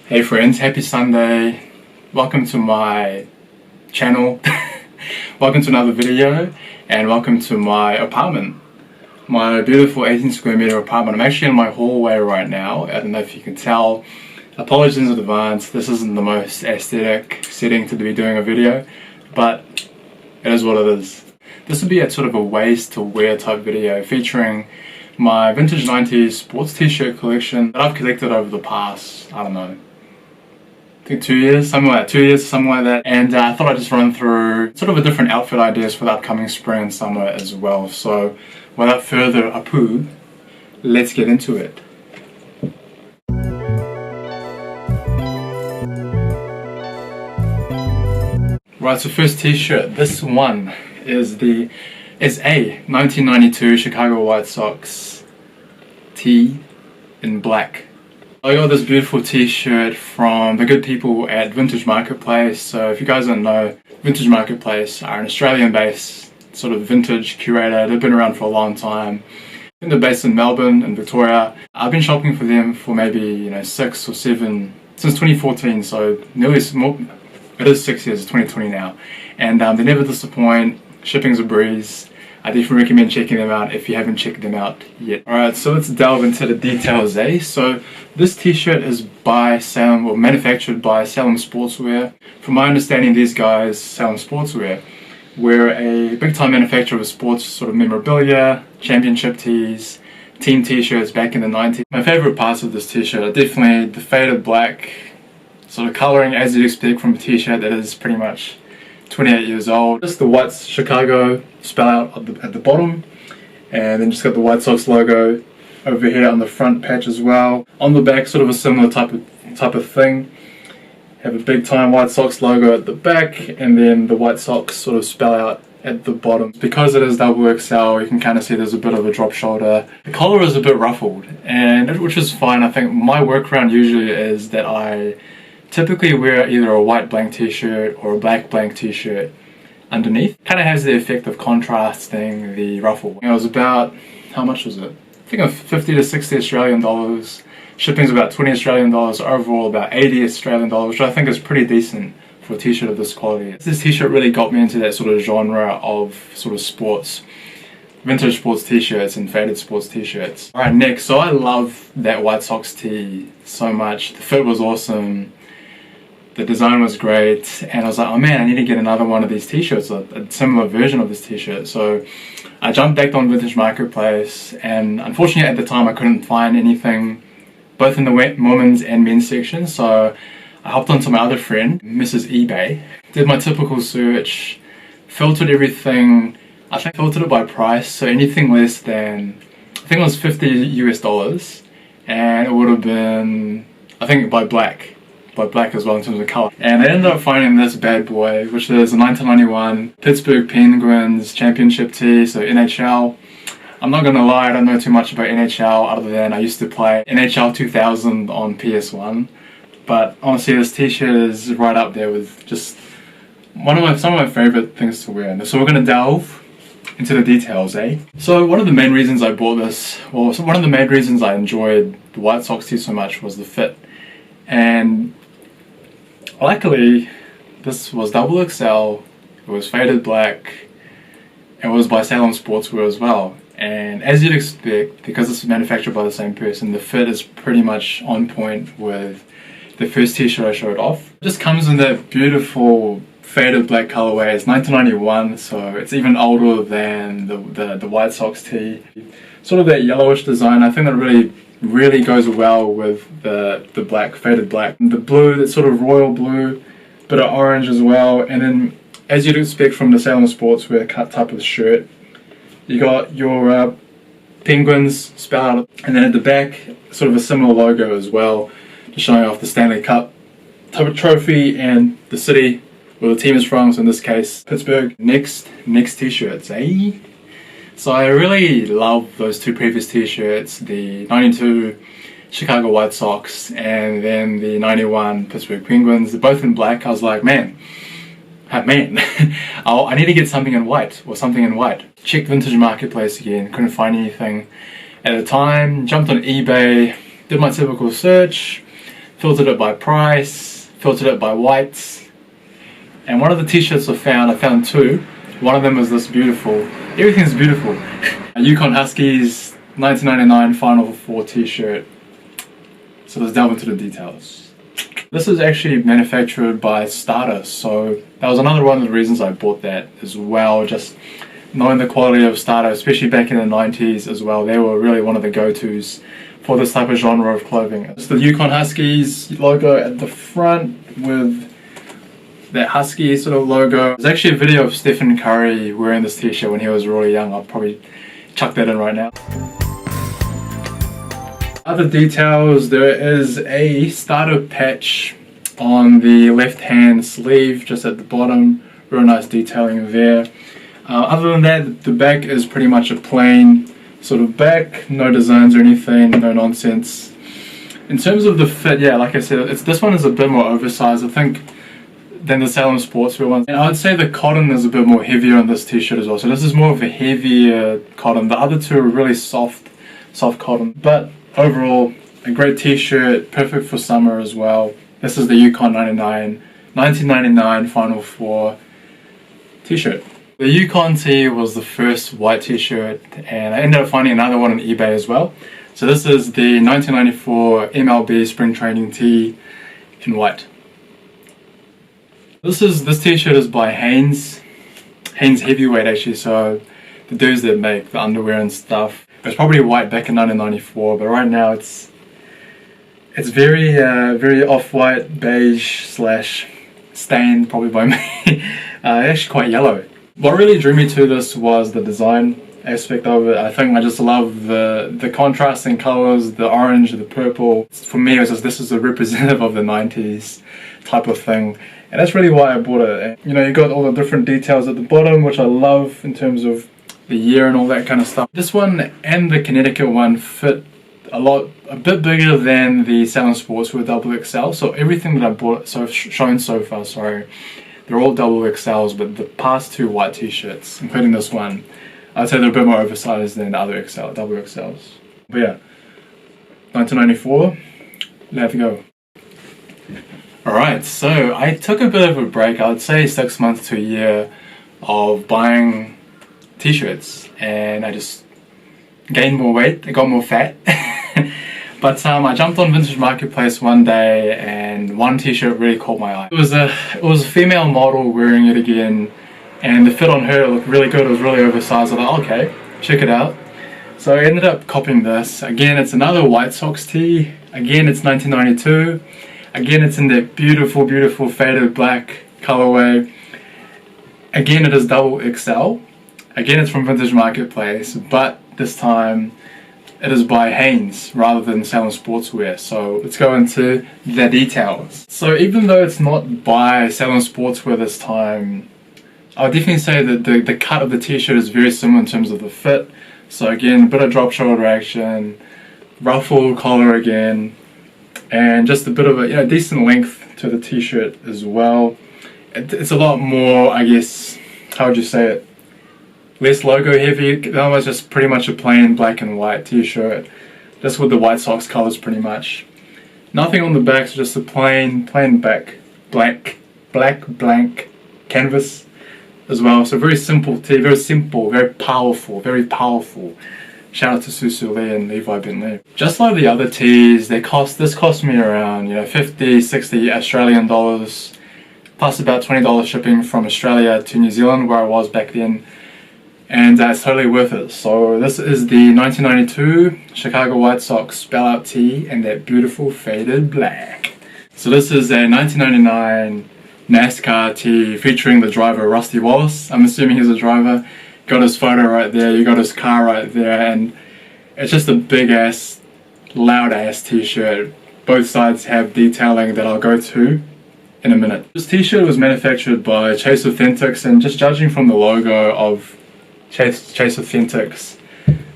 Hey friends, happy Sunday. Welcome to my channel. Welcome to another video and welcome to my apartment. My beautiful 18 square meter apartment. I'm actually in my hallway right now. I don't know if you can tell. Apologies in advance, this isn't the most aesthetic setting to be doing a video, but it is what it is. This would be a sort of a ways to wear type video featuring my vintage 90s sports t-shirt collection that I've collected over the past, I don't know, I think 2 years, something like that. And I thought I'd just run through sort of a different outfit ideas for the upcoming spring and summer as well. So without further ado, let's get into it. Right, so first t-shirt. This one is a 1992 Chicago White Sox tee in black. I got this beautiful t-shirt from the good people at Vintage Marketplace. So if you guys don't know, Vintage Marketplace are an Australian-based sort of vintage curator. They've been around for a long time. I think they're based in Melbourne and Victoria. I've been shopping for them for maybe 6 or 7 since 2014. So nearly more. It is 6 years, it's 2020 now, and they never disappoint. Shipping's a breeze. I definitely recommend checking them out if you haven't checked them out yet. Alright, so let's delve into the details, eh? So this t-shirt is by Salem, or manufactured by Salem Sportswear. From my understanding, these guys, Salem Sportswear, were a big time manufacturer of sports sort of memorabilia, championship tees, team t-shirts back in the 90s. My favorite parts of this t-shirt are definitely the faded black sort of coloring as you'd expect from a t-shirt that is pretty much 28 years old. Just the white Chicago spell out at the bottom, and then just got the White Sox logo over here on the front patch as well. On the back, sort of a similar type of thing. Have a big time White Sox logo at the back, and then the White Sox sort of spell out at the bottom. Because it is double XL, you can kind of see there's a bit of a drop shoulder. The collar is a bit ruffled, which is fine. I think my workaround usually is that I typically wear either a white blank t-shirt or a black blank t-shirt underneath. Kind of has the effect of contrasting the ruffle. It was about, how much was it? I think 50 to 60 Australian dollars. Shipping's about 20 Australian dollars, overall about 80 Australian dollars, which I think is pretty decent for a t-shirt of this quality. This t-shirt really got me into that sort of genre of sort of sports, vintage sports t-shirts and faded sports t-shirts. Alright, next, so I love that White Sox tee so much. The fit was awesome. The design was great, and I was like, oh man, I need to get another one of these t-shirts, a similar version of this t-shirt. So I jumped back on Vintage Marketplace, and unfortunately at the time I couldn't find anything both in the women's and men's section, so I hopped onto my other friend, Mrs. eBay, did my typical search, filtered everything. I think filtered it by price, so anything less than, I think it was $50 US, and it would have been, I think by black as well in terms of color. And I ended up finding this bad boy, which is a 1991 Pittsburgh Penguins championship tee, so NHL. I'm not gonna lie, I don't know too much about NHL other than I used to play NHL 2000 on PS1. But honestly, this t-shirt is right up there with just some of my favorite things to wear. So we're gonna delve into the details, eh? So one of the main reasons I bought this, one of the main reasons I enjoyed the White Sox tee so much was the fit. And luckily, this was double XL, it was faded black, it was by Salem Sportswear as well. And as you'd expect, because it's manufactured by the same person, the fit is pretty much on point with the first t-shirt I showed off. It just comes in that beautiful faded black colorway. It's 1991, so it's even older than the White Sox tee. Sort of that yellowish design, I think that really goes well with the black, faded black. The blue, that sort of royal blue, bit of orange as well, and then as you'd expect from the Salem Sportswear cut type of shirt, you got your Penguins spelled out, and then at the back, sort of a similar logo as well, just showing off the Stanley Cup type of trophy and the city where the team is from, so in this case, Pittsburgh. Next t-shirts, eh? So I really love those two previous t-shirts, the 92 Chicago White Sox and then the 91 Pittsburgh Penguins. They're both in black. I was like, man, I need to get something in white. Checked Vintage Marketplace again, couldn't find anything at the time. Jumped on eBay, did my typical search, filtered it by price, filtered it by whites. And one of the t-shirts I found two. One of them is this beautiful, everything's beautiful, UConn Huskies 1999 Final Four t-shirt. So let's delve into the details. This is actually manufactured by Starter, so that was another one of the reasons I bought that as well. Just knowing the quality of Starter, especially back in the 90s as well, they were really one of the go-tos for this type of genre of clothing. It's the UConn Huskies logo at the front with that Husky sort of logo. There's actually a video of Stephen Curry wearing this t-shirt when he was really young. I'll probably chuck that in right now. Other details, there is a starter patch on the left hand sleeve just at the bottom. Real nice detailing there. Other than that, the back is pretty much a plain sort of back, no designs or anything, no nonsense. In terms of the fit, yeah, like I said, this one is a bit more oversized, I think, than the Salem Sportswear ones. And I would say the cotton is a bit more heavier on this t-shirt as well. So this is more of a heavier cotton. The other two are really soft cotton. But overall, a great t-shirt, perfect for summer as well. This is the UConn 1999 Final Four t-shirt. The UConn tee was the first white t-shirt, and I ended up finding another one on eBay as well. So this is the 1994 MLB Spring Training tee in white. This t-shirt is by Hanes Heavyweight actually, so the dudes that make the underwear and stuff. It was probably white back in 1994, but right now it's very off-white, beige slash stained probably by me. Actually quite yellow. What really drew me to this was the design aspect of it. I think I just love the contrasting colors, the orange, the purple. For me, it was just, this is a representative of the 90s type of thing. And that's really why I bought it. You know, you got all the different details at the bottom, which I love in terms of the year and all that kind of stuff. This one and the Connecticut one fit a bit bigger than the Salem Sportswear XXL. So everything that I bought, shown so far, sorry, they're all XXLs, but the past two white t-shirts, including this one, I'd say they're a bit more oversized than the other XXLs. But yeah, 1994, let's go. Alright, so I took a bit of a break, I would say 6 months to a year, of buying t-shirts, and I just gained more weight, I got more fat. But I jumped on Vintage Marketplace one day and one t-shirt really caught my eye. It was a female model wearing it again, and the fit on her looked really good, it was really oversized. I thought, okay, check it out. So I ended up copying this. Again, it's another White Sox tee. Again, it's 1992. Again, it's in that beautiful, beautiful faded black colorway. Again, it is XXL. Again, it's from Vintage Marketplace, but this time it is by Hanes rather than Salem Sportswear. So let's go into the details. So even though it's not by Salem Sportswear this time, I would definitely say that the cut of the t-shirt is very similar in terms of the fit. So again, a bit of drop shoulder action, ruffled collar again, and just a bit of a decent length to the t-shirt as well. It's a lot more, I guess, how would you say it? Less logo heavy. That was just pretty much a plain black and white t-shirt, just with the White Sox colors pretty much. Nothing on the back, so just a plain back, black blank canvas as well. So very simple tee, very simple, very powerful. Shout out to Susu Lee and Levi Bentley. Just like the other tees, this cost me around 50, 60 Australian dollars, plus about $20 shipping from Australia to New Zealand where I was back then. And it's totally worth it. So this is the 1992 Chicago White Sox spell-out tee in that beautiful faded black. So this is a 1999 NASCAR tee featuring the driver Rusty Wallace. I'm assuming he's a driver. Got his photo right there, you got his car right there, and it's just a big ass, loud ass t-shirt. Both sides have detailing that I'll go to in a minute. This t-shirt was manufactured by Chase Authentics, and just judging from the logo of Chase Authentics,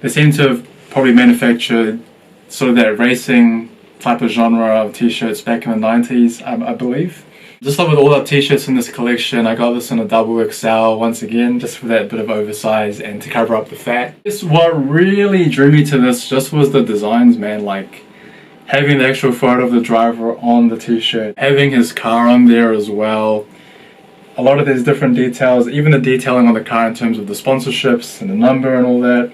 they seem to have probably manufactured sort of that racing type of genre of t-shirts back in the 90s, I believe. Just like with all the t-shirts in this collection, I got this in a XXL once again, just for that bit of oversize and to cover up the fat. What really drew me to this just was the designs, man. Like, having the actual photo of the driver on the t-shirt, having his car on there as well. A lot of these different details, even the detailing on the car in terms of the sponsorships and the number and all that.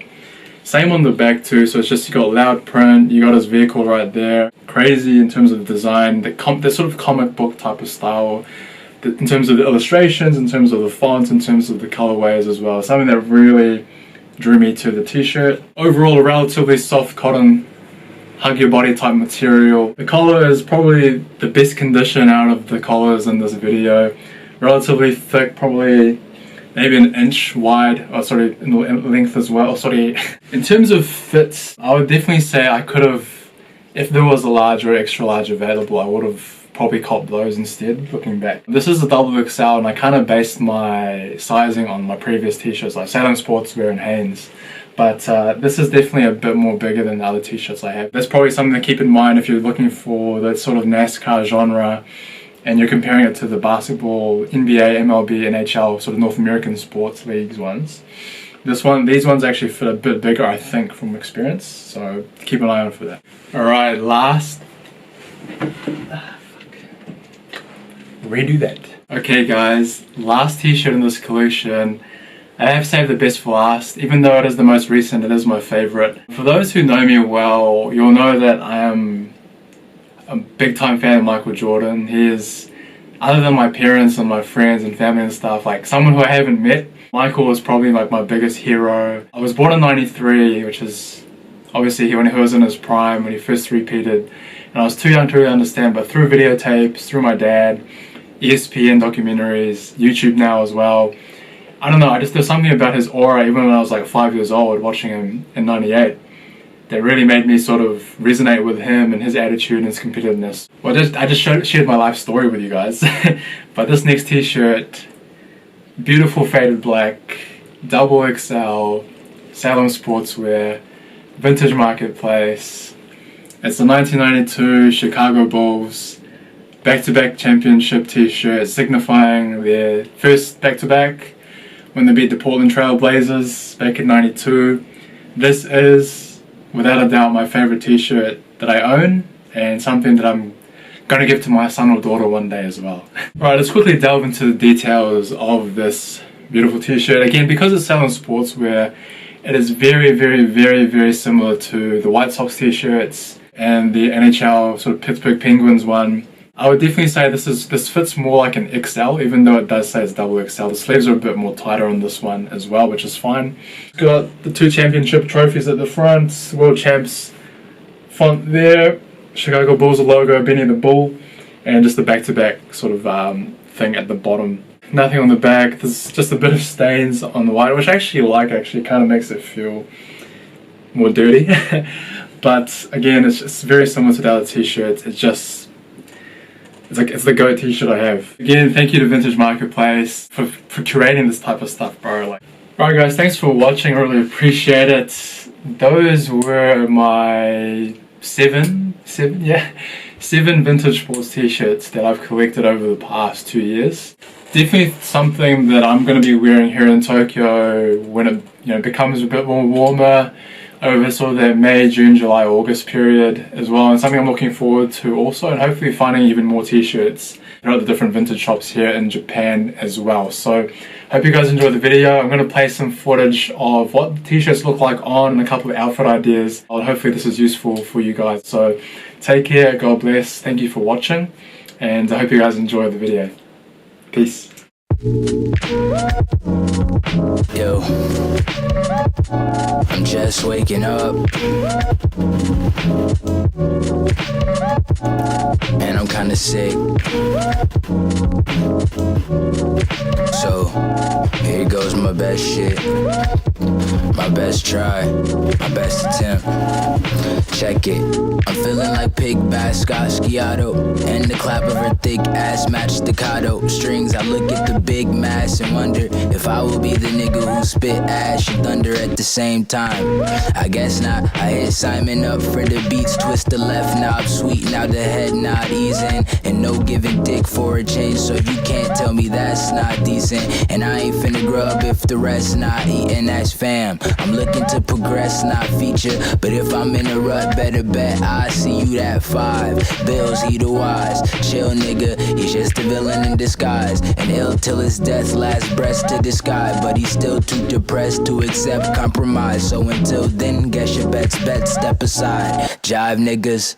Same on the back too, so it's just you got loud print, you got his vehicle right there. Crazy in terms of design, the sort of comic book type of style, in terms of the illustrations, in terms of the fonts, in terms of the colorways as well. Something that really drew me to the t-shirt. Overall, a relatively soft cotton, hug your body type material. The collar is probably the best condition out of the collars in this video. Relatively thick, probably maybe an inch wide, or sorry, in length as well, sorry. In terms of fits, I would definitely say I could have, if there was a large or extra large available, I would have probably copped those instead, looking back. This is a double XL, and I kind of based my sizing on my previous t-shirts like Salem Sportswear and Hanes. But this is definitely a bit more bigger than the other t-shirts I have. That's probably something to keep in mind if you're looking for that sort of NASCAR genre and you're comparing it to the basketball, NBA, MLB, NHL, sort of North American sports leagues ones. These ones actually fit a bit bigger, I think, from experience, so keep an eye out for that. Alright, redo that. Okay guys, last t-shirt in this collection. I have saved the best for last. Even though it is the most recent, it is my favorite. For those who know me well, you'll know that I am a big time fan of Michael Jordan. He is, other than my parents and my friends and family and stuff, like someone who I haven't met. Michael was probably like my biggest hero. I was born in '93, which is obviously when he was in his prime, when he first repeated. And I was too young to really understand, but through videotapes, through my dad, ESPN documentaries, YouTube now as well. I don't know, there's something about his aura, even when I was like 5 years old, watching him in '98. That really made me sort of resonate with him and his attitude and his competitiveness. Well, I just shared my life story with you guys. But this next t-shirt, beautiful faded black, double XL, Salem Sportswear, Vintage Marketplace. It's the 1992 Chicago Bulls back-to-back championship t-shirt, signifying their first back-to-back when they beat the Portland Trail Blazers back in '92. This is without a doubt my favorite t-shirt that I own, and something that I'm gonna give to my son or daughter one day as well. Right, let's quickly delve into the details of this beautiful t-shirt. Again, because it's Salem Sportswear, it is very, very, very, very similar to the White Sox t-shirts and the NHL sort of Pittsburgh Penguins one. I would definitely say this fits more like an XL, even though it does say it's double XL. The sleeves are a bit more tighter on this one as well, which is fine. It's got the 2 championship trophies at the front, World Champs font there, Chicago Bulls logo, Benny the Bull, and just the back-to-back sort of thing at the bottom. Nothing on the back. There's just a bit of stains on the white, which I actually like. Actually, kind of makes it feel more dirty. But again, it's very similar to the other t-shirts. It's the GOAT t-shirt I have. Again, thank you to Vintage Marketplace for curating this type of stuff, bro. Alright guys, thanks for watching, I really appreciate it. Those were my seven vintage sports t-shirts that I've collected over the past 2 years. Definitely something that I'm going to be wearing here in Tokyo when it becomes a bit more warmer, over sort of that May, June, July, August period as well, and something I'm looking forward to also, and hopefully finding even more t-shirts at the different vintage shops here in Japan as well. So hope you guys enjoyed the video. I'm going to play some footage of what the t-shirts look like on and a couple of outfit ideas, and hopefully this is useful for you guys. So take care, God bless, thank you for watching, and I hope you guys enjoyed the video. Peace. Yo, I'm just waking up, and I'm kinda sick. So, here goes my best shit, my best try, my best attempt. Check it, I'm feeling like PICBACCASSQUIATO, and the clap of her thick ass match staccato strings. I look at the big mass and wonder if I will be the nigga who spit ash and thunder at the same time. I guess not. I hit Simon up for the beats, twist the left knob, sweeten out the head nod, easing, and no giving dick for a change, so you can't tell me that's not decent. And I ain't finna grub if the rest not eating, that's best fam. I'm looking to progress, not feature. But if I'm in a rut, better bet I see you that 5. Bills, he the wise. Chill nigga, he's just a villain in disguise. And ill till his death, last breath to the sky. But he's still too depressed to accept compromise. So until then, guess your bets, step aside. Jive niggas.